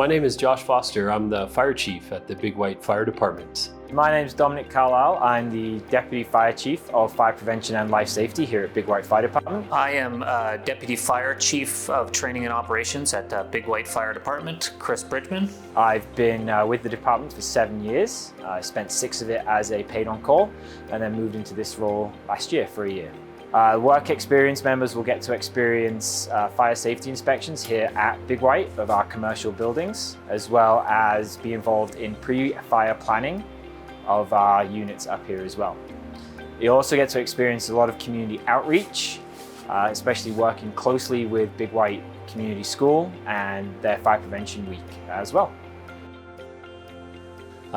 My name is Josh Foster. I'm the fire chief at the Big White Fire Department. My name is Dominic Carlisle. I'm the Deputy Fire Chief of Fire Prevention and Life Safety here at Big White Fire Department. I am Deputy Fire Chief of Training and Operations at Big White Fire Department, Chris Bridgman. I've been with the department for 7 years. I spent 6 of it as a paid on call and then moved into this role last year for a year. Work experience members will get to experience fire safety inspections here at Big White of our commercial buildings, as well as be involved in pre-fire planning of our units up here as well. You also get to experience a lot of community outreach, especially working closely with Big White Community School and their Fire Prevention Week as well.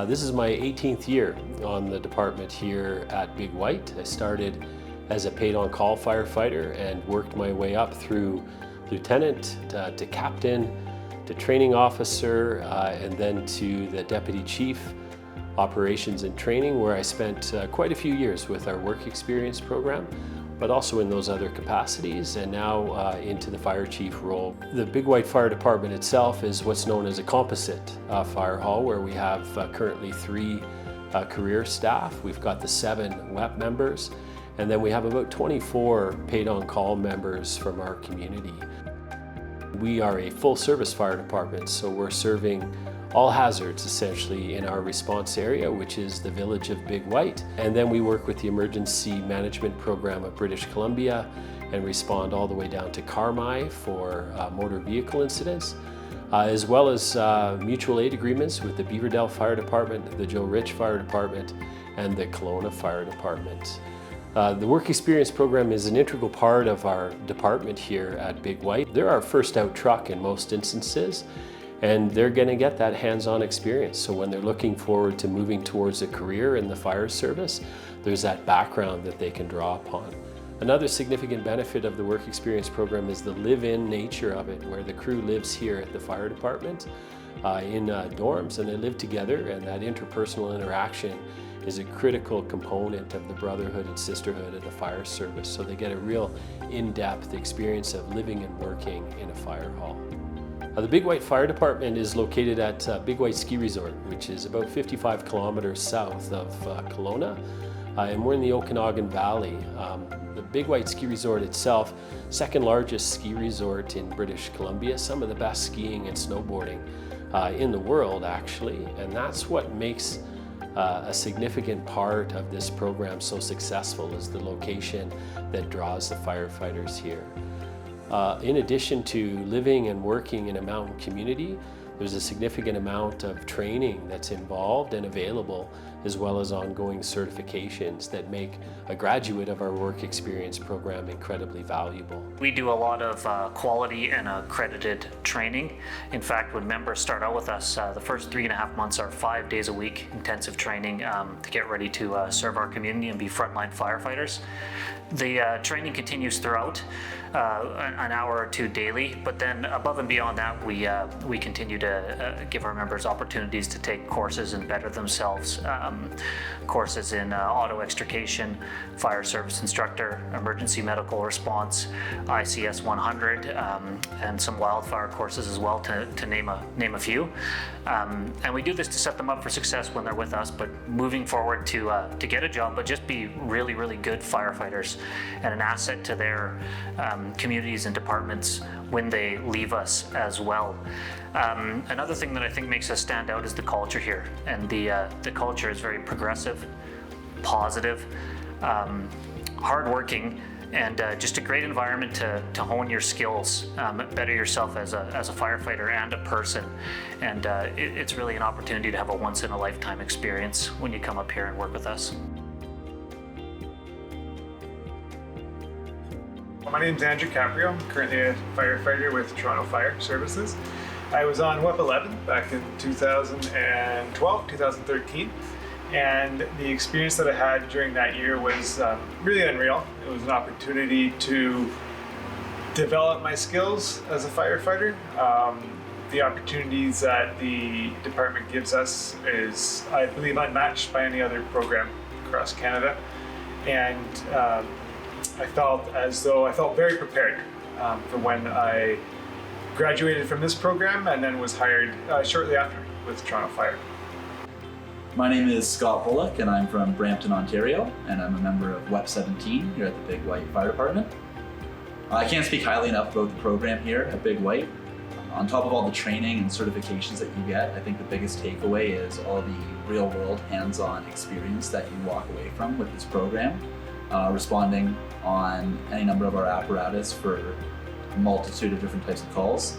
This is my 18th year on the department here at Big White. I started as a paid-on-call firefighter and worked my way up through lieutenant to captain to training officer and then to the deputy chief operations and training, where I spent quite a few years with our work experience program, but also in those other capacities, and now into the fire chief role. The Big White Fire Department itself is what's known as a composite fire hall, where we have currently 3 career staff. We've got the 7 WEP members, and then we have about 24 paid-on-call members from our community. We are a full-service fire department, so we're serving all hazards essentially in our response area, which is the village of Big White. And then we work with the Emergency Management Program of British Columbia and respond all the way down to Carmi for motor vehicle incidents, as well as mutual aid agreements with the Beaverdale Fire Department, the Joe Rich Fire Department, and the Kelowna Fire Department. The work experience program is an integral part of our department here at Big White. They're our first out truck in most instances, and they're going to get that hands-on experience. So when they're looking forward to moving towards a career in the fire service, there's that background that they can draw upon. Another significant benefit of the work experience program is the live-in nature of it, where the crew lives here at the fire department in dorms, and they live together, and that interpersonal interaction is a critical component of the brotherhood and sisterhood of the fire service. So they get a real in-depth experience of living and working in a fire hall. The Big White Fire Department is located at Big White Ski Resort, which is about 55 kilometers south of Kelowna, and we're in the Okanagan Valley. The Big White Ski Resort itself, second largest ski resort in British Columbia, some of the best skiing and snowboarding in the world actually, and that's what makes a significant part of this program so successful, is the location that draws the firefighters here. In addition to living and working in a mountain community, there's a significant amount of training that's involved and available, as well as ongoing certifications that make a graduate of our work experience program incredibly valuable. We do a lot of quality and accredited training. In fact, when members start out with us, the first 3.5 months are 5 days a week intensive training to get ready to serve our community and be frontline firefighters. The training continues throughout, an hour or 2 daily, but then above and beyond that, we continue to give our members opportunities to take courses and better themselves. Courses in auto extrication, fire service instructor, emergency medical response, ICS 100, and some wildfire courses as well, to name a few. And we do this to set them up for success when they're with us, but moving forward to get a job, but just be really, really good firefighters and an asset to their communities and departments when they leave us as well. Another thing that I think makes us stand out is the culture here, and the culture is very progressive, positive, hardworking, and just a great environment to hone your skills, better yourself as a firefighter and a person. And it's really an opportunity to have a once-in-a-lifetime experience when you come up here and work with us. My name is Andrew Caprio. I'm currently a firefighter with Toronto Fire Services. I was on WEP 11 back in 2012, 2013, and the experience that I had during that year was really unreal. It was an opportunity to develop my skills as a firefighter. The opportunities that the department gives us is, I believe, unmatched by any other program across Canada, and I felt very prepared for when I graduated from this program and then was hired shortly after with Toronto Fire. My name is Scott Bullock and I'm from Brampton, Ontario, and I'm a member of WEP 17 here at the Big White Fire Department. I can't speak highly enough about the program here at Big White. On top of all the training and certifications that you get, I think the biggest takeaway is all the real-world hands-on experience that you walk away from with this program, responding on any number of our apparatus for a multitude of different types of calls.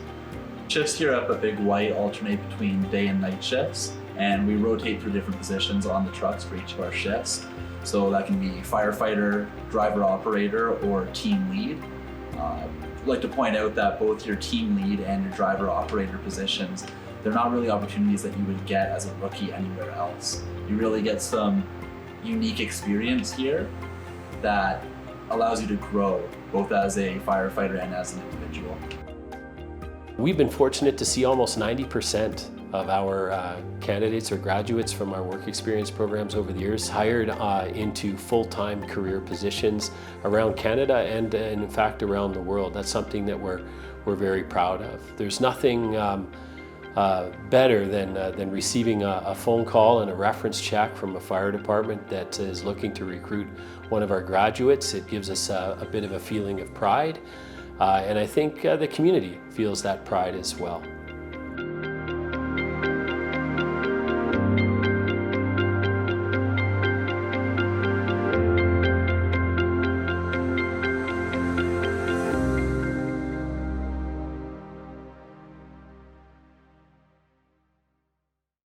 Shifts here up at Big White alternate between day and night shifts, and we rotate through different positions on the trucks for each of our shifts. So that can be firefighter, driver operator, or team lead. I'd like to point out that both your team lead and your driver operator positions, they're not really opportunities that you would get as a rookie anywhere else. You really get some unique experience here that allows you to grow both as a firefighter and as an individual. We've been fortunate to see almost 90% of our candidates or graduates from our work experience programs over the years hired into full-time career positions around Canada and in fact around the world. That's something that we're very proud of. There's nothing better than receiving a phone call and a reference check from a fire department that is looking to recruit one of our graduates. It gives us a bit of a feeling of pride, and I think the community feels that pride as well.